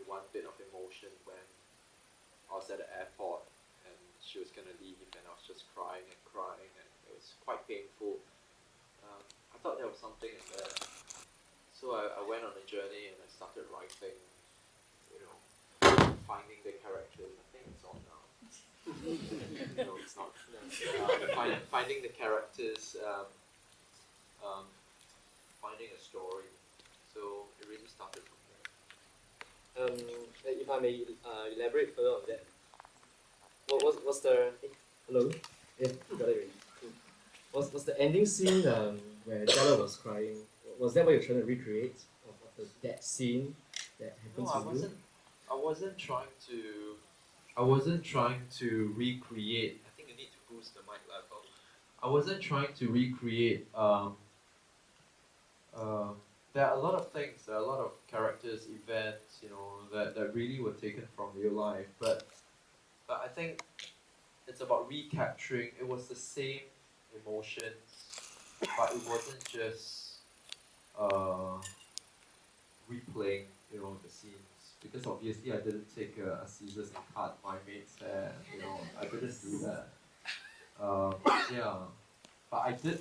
one bit of emotion when I was at the airport and she was going to leave, and I was just crying, and it was quite painful. I thought there was something in there. So I went on a journey and I started writing, you know, finding the characters. I think it's on now. No, it's not. Finding the characters, finding a story. So it really started from there. If I may elaborate further on that, what's the hello? Yeah, got it. Cool. Was the ending scene where Jella was crying? Was that what you're trying to recreate of that scene that happens with you? I wasn't trying to recreate. I think you need to boost the mic level. I wasn't trying to recreate. There are a lot of things. There are a lot of characters, events, you know, that really were taken from real life. But I think it's about recapturing. It was the same emotions, but it wasn't just replaying, you know, the scenes. Because obviously I didn't take a scissors and cut my mate's hair. You know, I didn't do that. Yeah, but I did.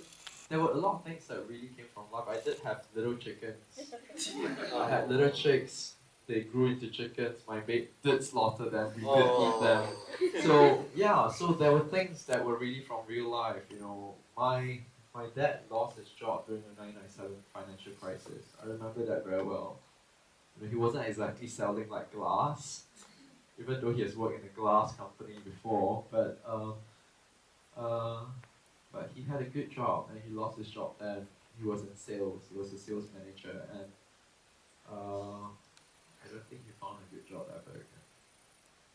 There were a lot of things that really came from life. I did have little chickens. I had little chicks. They grew into chickens. My mate did slaughter them. We did eat them. So yeah, so there were things that were really from real life. You know, my dad lost his job during the 1997 financial crisis. I remember that very well. You know, he wasn't exactly selling like glass, even though he has worked in a glass company before. But he had a good job, and he lost his job, and he was in sales. He was a sales manager, and I don't think he found a good job ever again.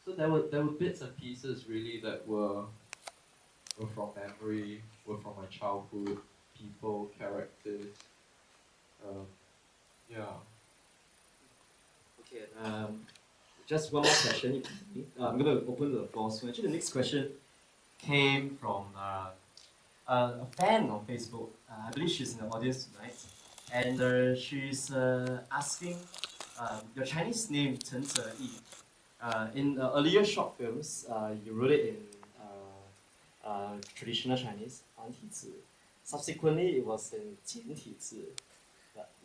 So there were bits and pieces really that were from memory, were from my childhood, people, characters. Yeah. Okay. Just one more question. I'm going to open the floor soon. Actually, the next question came from a fan on Facebook. I believe she's in the audience tonight, and she's asking your Chinese name Chen Zeyi. In earlier short films, you wrote it in traditional Chinese, 繁体字. Subsequently, it was in 简体字.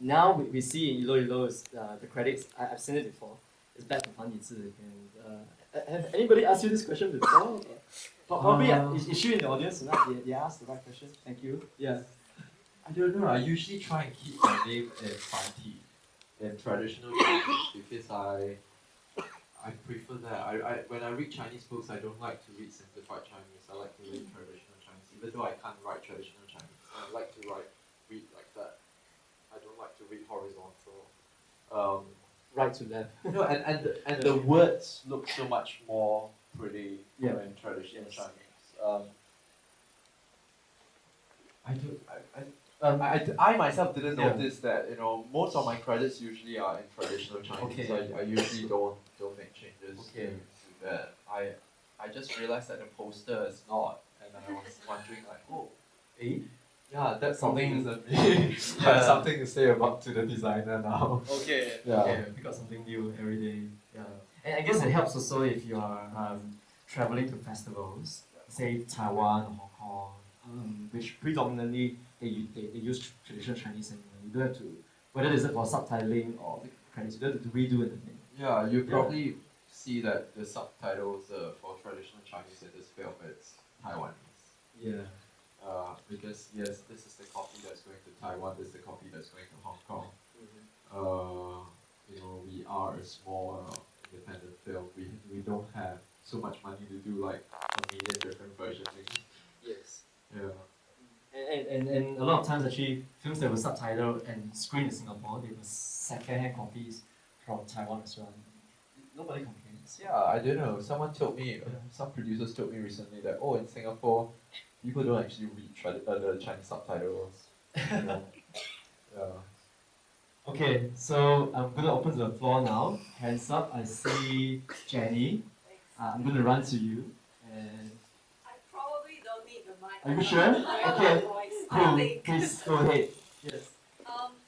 Now we see in ILO ILO the credits. I've seen it before. It's back to 繁体字. And have anybody asked you this question before? Probably, is she in the audience tonight? They asked the right question. Thank you. Yeah. I don't know. I usually try and keep my name in 繁体, in traditional Chinese, because I prefer that. When I read Chinese books, I don't like to read simplified Chinese. I like to read traditional Chinese, even though I can't write traditional Chinese. I like to read like that. I don't like to read horizontal. Right to left. No, and the words look so much more pretty in traditional Chinese. I myself didn't notice that, you know, most of my credits usually are in traditional Chinese. Okay. So I usually don't make changes to that. I just realized that the poster is not, and I was wondering like, oh, yeah, that's something isn't me. I have something to say about to the designer now. Okay. Yeah. Okay. We got something new every day. Yeah. And I guess it helps also if you are traveling to festivals, say Taiwan or Hong Kong, which predominantly they use traditional Chinese, and you don't have to, whether it's for subtitling or credits, you don't have to redo anything. Yeah, you probably see that the subtitles for traditional Chinese in this film, it's Taiwanese. Yeah. Because yes, this is the copy that's going to Taiwan, this is the copy that's going to Hong Kong. You know, we are a small independent film. We don't have so much money to do like a million different versions. Yes. Yeah. And a lot of times actually films that were subtitled and screened in Singapore, they were second-hand copies from Taiwan as well. Nobody complains. Yeah, I don't know. Someone told me, some producers told me recently that, oh, in Singapore, people don't actually read the Chinese subtitles. You know? Yeah. Okay, so I'm going to open to the floor now. Hands up, I see Jenny. I'm going to run to you. And I probably don't need the mic. are you sure? Okay, cool. Please go ahead. Yes.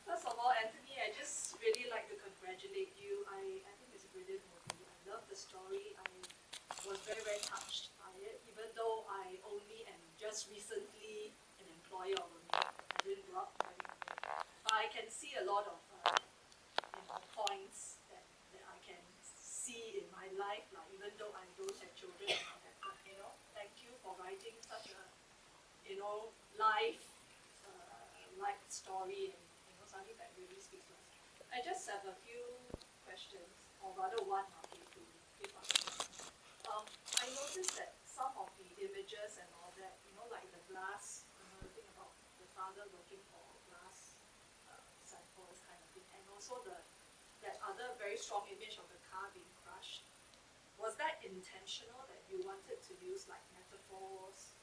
First of all, Anthony, I just really like to congratulate you. I think it's a brilliant touched by it, even though I only am just recently an employer of a maid. I didn't grow up having a maid. But I can see a lot of points that I can see in my life, like, even though I don't have children and all that. But, thank you for writing such a, life life story, and something that really speaks to us. I just have a few questions, or rather one, okay, to give us. I noticed that some of the images and all that, like the glass, the thing about the father looking for glass samples kind of thing, and also that other very strong image of the car being crushed. Was that intentional, that you wanted to use like metaphors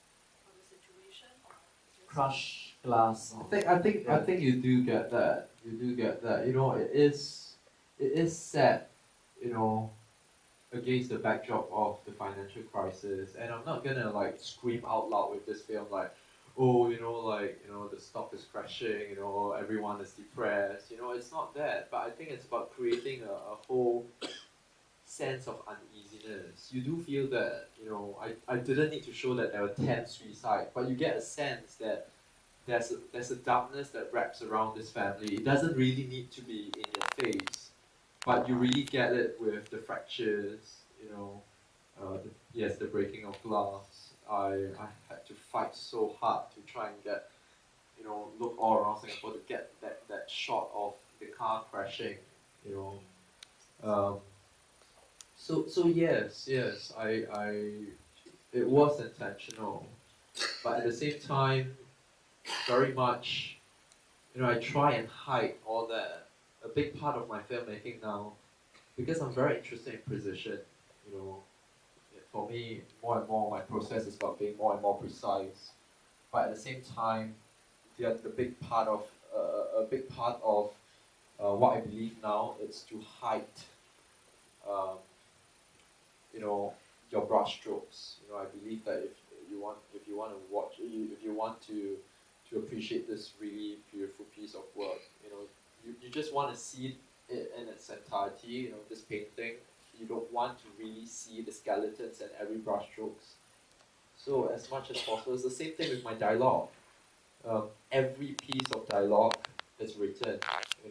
for the situation, or just Crush glass. I think you do get that. You do get that. It is set, against the backdrop of the financial crisis, and I'm not gonna like scream out loud with this film like, oh, the stock is crashing, everyone is depressed. It's not that. But I think it's about creating a whole sense of uneasiness. You do feel that, I didn't need to show that there were 10 suicides, but you get a sense that there's a darkness that wraps around this family. It doesn't really need to be in your face, but you really get it with the fractures, the breaking of glass. I had to fight so hard to try and get, look all around Singapore to get that shot of the car crashing, you know. Um, so yes, it was intentional, but at the same time, very much, I try and hide all that. A big part of my filmmaking now, because I'm very interested in precision, you know, for me, more and more, my process is about being more and more precise. But at the same time, the big part of what I believe now is to hide, um, your brush strokes. I believe that if you want to watch, if you want to appreciate this really beautiful piece of work, you just want to see it in its entirety. This painting, you don't want to really see the skeletons and every brush strokes. So as much as possible, it's the same thing with my dialogue. Every piece of dialogue is written.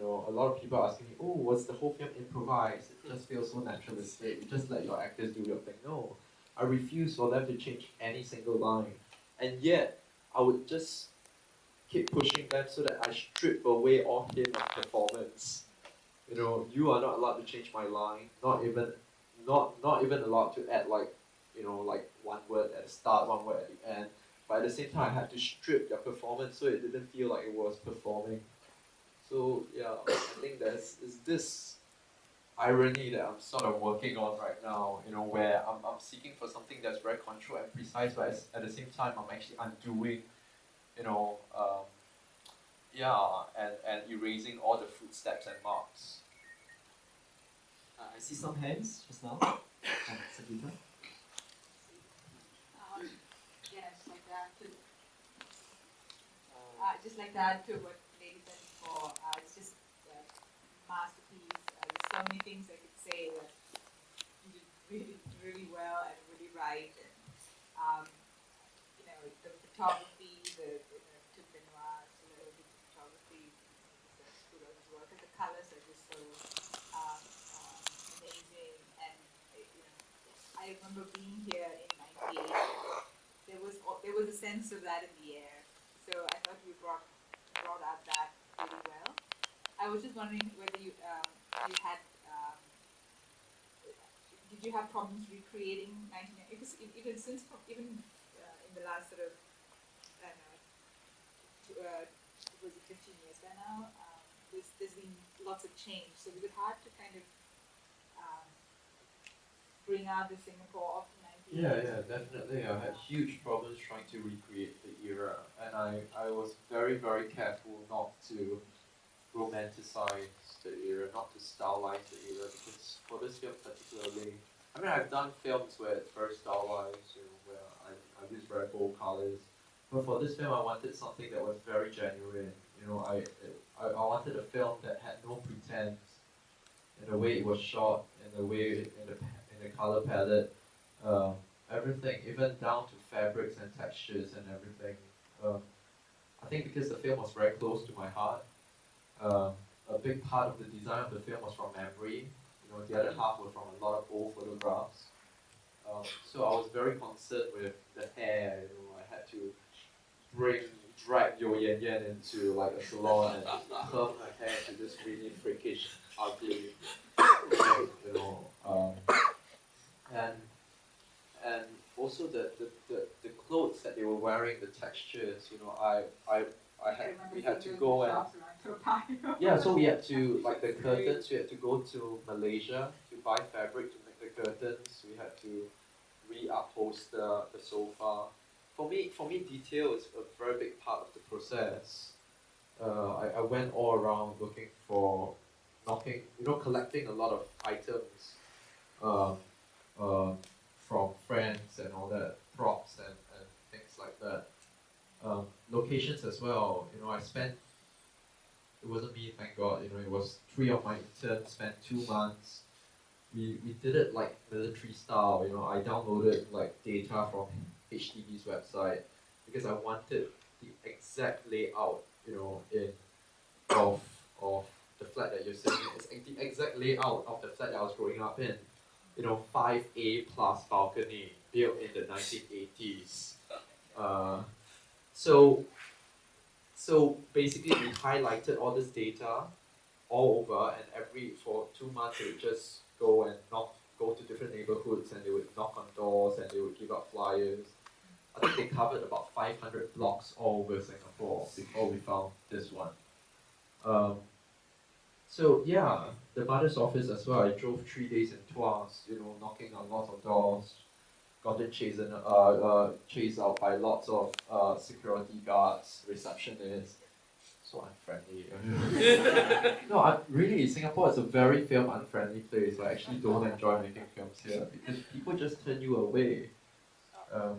A lot of people are asking me, "Oh, was the whole film improvised? It just feels so naturalistic. You just let your actors do your thing." No, I refuse for them to change any single line, and yet I would just keep pushing them so that I strip away all hint of performance. You are not allowed to change my line. Not even allowed to add like one word at the start, one word at the end. But at the same time, I had to strip their performance so it didn't feel like it was performing. So yeah, I think is this irony that I'm sort of working on right now. Where I'm seeking for something that's very controlled and precise, but at the same time, I'm actually undoing, you know, um, and erasing all the footsteps and marks. I see some hands just now. Sabita. Yes, like that too. Just like that too, what lady said before, it's just a masterpiece. There's so many things I could say that you did really, really well and really right. And, the photography, the took the noir, so the photography, the Kuro's work, and the colors are just so amazing. And, I remember being here in '98. There was a sense of that in the air. So I thought you brought out that really well. I was just wondering whether you had did you have problems recreating 1990? Because even in the last sort of I don't know, was it 15 years by now? There's been lots of change, so was it hard to kind of um, bring out the Singapore of the 90s? Yeah, definitely. I had huge problems trying to recreate the era, and I was very, very careful not to romanticize the era, not to stylize the era, because for this film particularly, I mean, I've done films where it's very stylized, where I use very bold colors, but for this film, I wanted something that was very genuine. I wanted a film that had no pretense in the way it was shot, in the way in the color palette. everything, even down to fabrics and textures and everything. I think because the film was very close to my heart, a big part of the design of the film was from memory. The other half was from a lot of old photographs. So I was very concerned with the hair. I had to drag Yo Yan Yan into like a salon and curl her hair to this really freakish, ugly thing, and and also the clothes that they were wearing, the textures, we had to go and yeah, so we had to, like the curtains, we had to go to Malaysia to buy fabric to make the curtains. We had to reupholster the sofa. For me, detail is a very big part of the process. I went all around looking for, collecting a lot of items um, um, from friends and all that, props and things like that. Locations as well. It wasn't me, thank God. It was three of my interns, spent 2 months. We did it like military style. I downloaded like data from HDB's website because I wanted the exact layout, in of of the flat that you're sitting in. It's the exact layout of the flat that I was growing up in. 5A plus balcony, built in the 1980s. So basically we highlighted all this data all over, and for 2 months they would just go to different neighborhoods, and they would knock on doors and they would give out flyers. I think they covered about 500 blocks all over Singapore before we found this one. So yeah, the mother's office as well. I drove 3 days in Tuas, knocking on lots of doors, gotten chased out by lots of security guards, receptionists. So unfriendly. No, really, Singapore is a very film unfriendly place. I actually don't enjoy making films here because people just turn you away.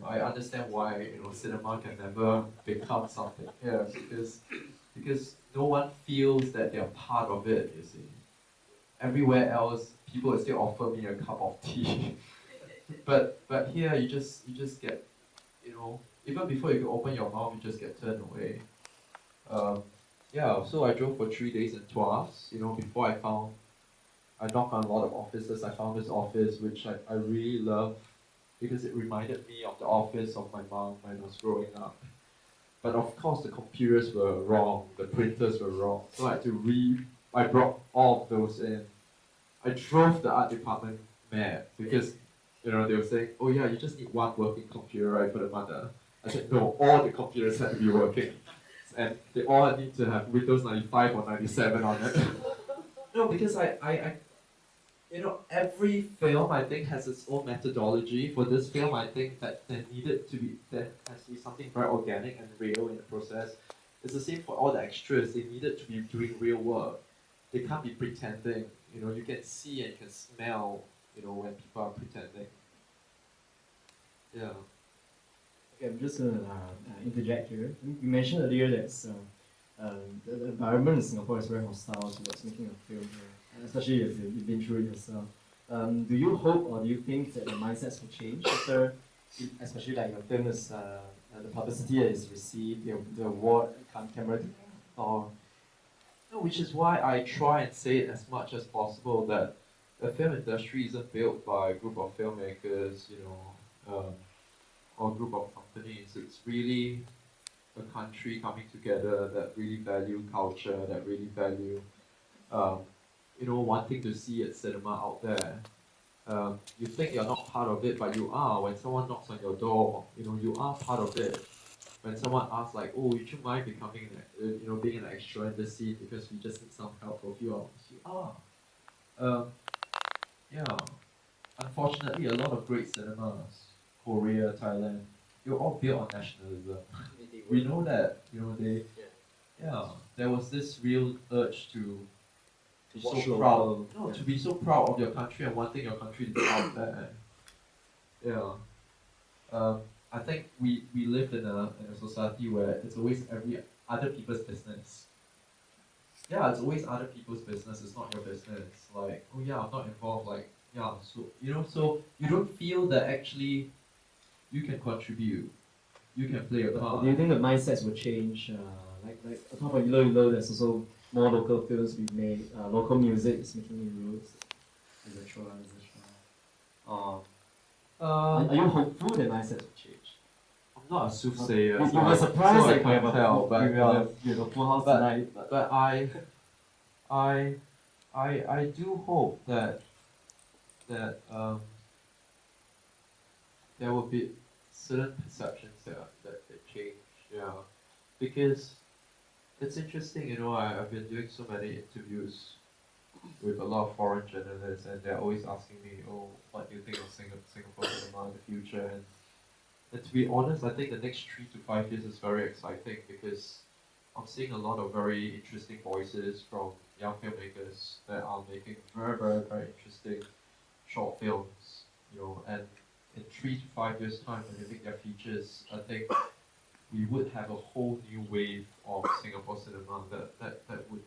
I understand why cinema can never become something here because no one feels that they're part of it. You see, everywhere else, people will still offer me a cup of tea, but here you just get, even before you can open your mouth, you just get turned away. Yeah, so I drove for 3 days in Tuas. Before I knocked on a lot of offices. I found this office which I really love because it reminded me of the office of my mom when I was growing up. But of course the computers were wrong, the printers were wrong. So I brought all of those in. I drove the art department mad because they were saying, oh yeah, you just need one working computer, right, for the mother. I said, no, all the computers had to be working. And they all need to have Windows 95 or 97 on it. No, because every film I think has its own methodology. For this film, I think that there has to be something very organic and real in the process. It's the same for all the extras. They needed to be doing real work. They can't be pretending. You can see and you can smell, when people are pretending. Yeah. Okay, I'm just going to interject here. You mentioned earlier that the environment in Singapore is very hostile towards making a film here, especially if you've been through it yourself. Do you hope or do you think that the mindsets will change after, especially like your film is the publicity that is received, the award, camera, or No, which is why I try and say it as much as possible that the film industry isn't built by a group of filmmakers, or a group of companies. It's really a country coming together that really value culture, that really value, wanting to see a cinema out there. You think you're not part of it, but you are. When someone knocks on your door, you are part of it. When someone asks like, oh, would you mind becoming, being an extra in the scene because we just need some help for a few hours, you are. Yeah. Unfortunately, a lot of great cinemas, Korea, Thailand, they were all built on nationalism. We know that, there was this real urge to be so proud of your country and wanting your country to be out there. Yeah. I think we live in a society where it's always every other people's business. Yeah, it's always other people's business, it's not your business. Like, oh yeah, I'm not involved, like, yeah, so so you don't feel that actually you can contribute, you can play a But part. do you think the mindsets will change? Like apart from ILO ILO, there's also more local films being made. Local music is making inroads, etc. etc. Are you hopeful that mindsets will change? I'm not a soothsayer, You so were I surprised that can't tell, but you have a full house but- tonight. but I do hope that there will be certain perceptions that change, yeah, because it's interesting, I've been doing so many interviews with a lot of foreign journalists, and they're always asking me, oh, what do you think of Singapore cinema in the future? And to be honest, I think the next 3 to 5 years is very exciting because I'm seeing a lot of very interesting voices from young filmmakers that are making very, very, very interesting short films, and in 3 to 5 years' time when they make their features, I think we would have a whole new wave of Singapore cinema that would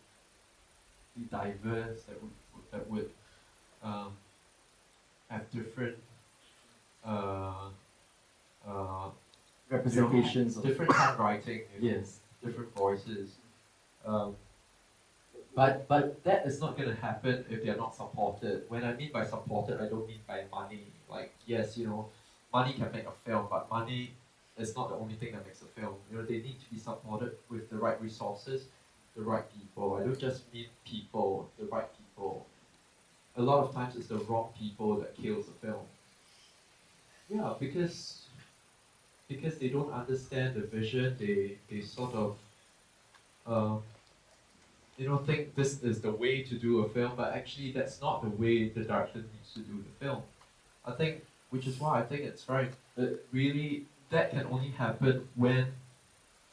be diverse, that would have different uh, uh, Representations of different handwriting, yes. different voices. Um, but that is not going to happen if they're not supported. When I mean by supported, I don't mean by money. Like, yes, money can make a film, but money is not the only thing that makes a film. They need to be supported with the right resources, the right people. I don't just mean people, the right people. A lot of times it's the wrong people that kills a film. Yeah, because they don't understand the vision, they sort of um, think this is the way to do a film, but actually that's not the way the director needs to do the film. I think, which is why I think it's very, really, that can only happen when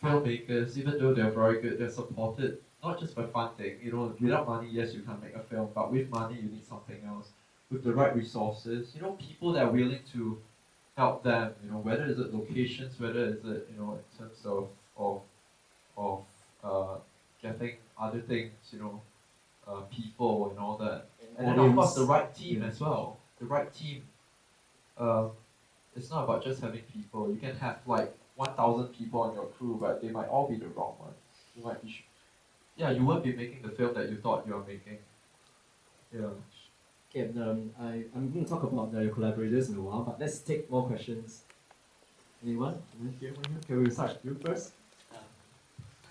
filmmakers, even though they're very good, they're supported not just by funding. Without money, yes, you can't make a film, but with money, you need something else. With the right resources, people that are willing to help them. Whether it's locations, whether it's in terms of uh, getting other things, people and all that. And then of course the right team as well. The right team. Uh, it's not about just having people. You can have like 1,000 people on your crew, but they might all be the wrong ones. You might be, you won't be making the film that you thought you were making. Yeah. Okay, I'm going to talk about your collaborators in a while, but let's take more questions. Anyone? Can we start you first? I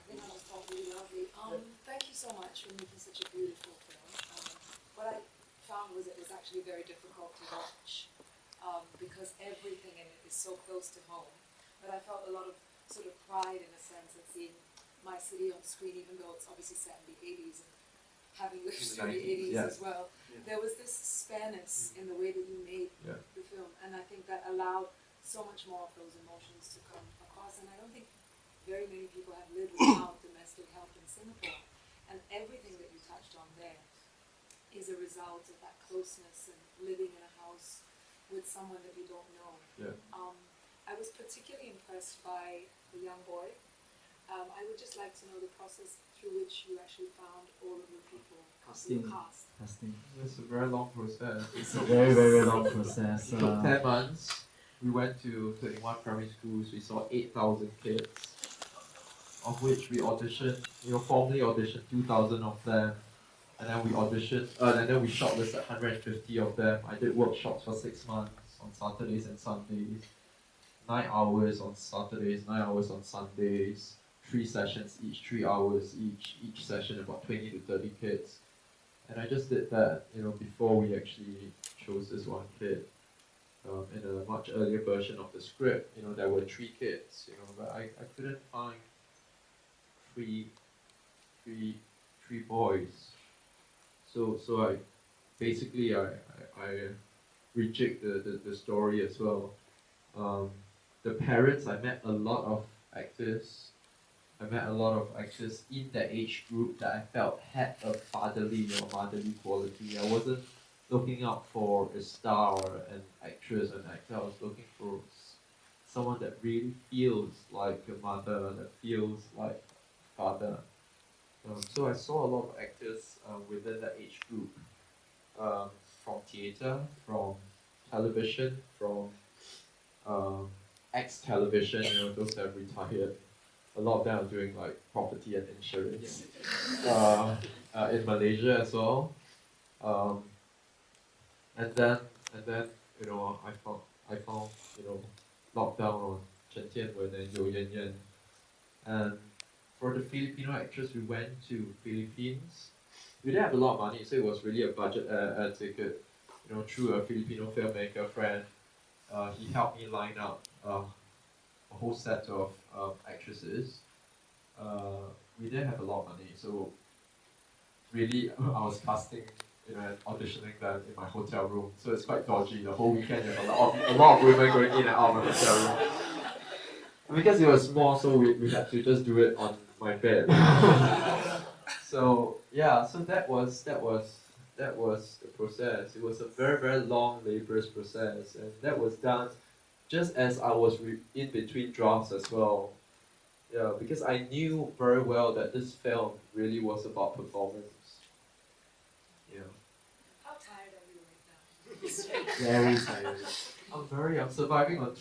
think that was probably lovely. Thank you so much for making such a beautiful film. What I found was it was actually very difficult to watch because everything in it is so close to home. But I felt a lot of sort of pride in a sense of seeing my city on screen, even though it's obviously set in the 80s and having lived through the 80s yeah. as well. Yeah. There was this spareness in the way that you made the film, and I think that allowed so much more of those emotions to come across. And I don't think very many people have lived without domestic help in Singapore, and everything that you touched on there is a result of that closeness and living in a house with someone that you don't know. Yeah. I was particularly impressed by the young boy. I would just like to know the process through which you actually found all of the people in the cast. Casting. It's a very long process. It's a very, very long process. It took 10 months. We went to 31 primary schools. We saw 8,000 kids, of which we auditioned, formally auditioned 2,000 of them. And then we auditioned, and then we shortlisted 150 of them. I did workshops for 6 months on Saturdays and Sundays. 9 hours on Saturdays, 9 hours on Sundays. 3 sessions each, 3 hours each. Each session about 20 to 30 kids. And I just did that, before we actually chose this one kid. In a much earlier version of the script, there were 3 kids, but I couldn't find three boys. So I basically I reject the story as well. The parents, I met a lot of actors. I met a lot of actors in that age group that I felt had a fatherly or motherly quality. I wasn't looking out for a star or an actress or an actor. I was looking for someone that really feels like a mother, that feels like a father. So I saw a lot of actors within that age group, from theatre, from television, from ex-television, those that have retired. A lot of them are doing like property and insurance in Malaysia as well. Um, and then I found lockdown on Chen Tianwen and Yo Yan Yan. And for the Filipino actress, we went to Philippines. We didn't have a lot of money, so it was really a budget ticket. Through a Filipino filmmaker friend, he helped me line up a whole set of actresses. We didn't have a lot of money, so really I was casting, and auditioning them in my hotel room. So it's quite dodgy. The whole weekend, you have a lot of women going in and out of my hotel room. Because it was small, so we had to just do it on my bed. So yeah, so that was the process. It was a very, very long, laborious process, and that was done just as I was in between drafts as well. Yeah, because I knew very well that this film really was about performance. Yeah. How tired are you right now? Very tired. I'm surviving on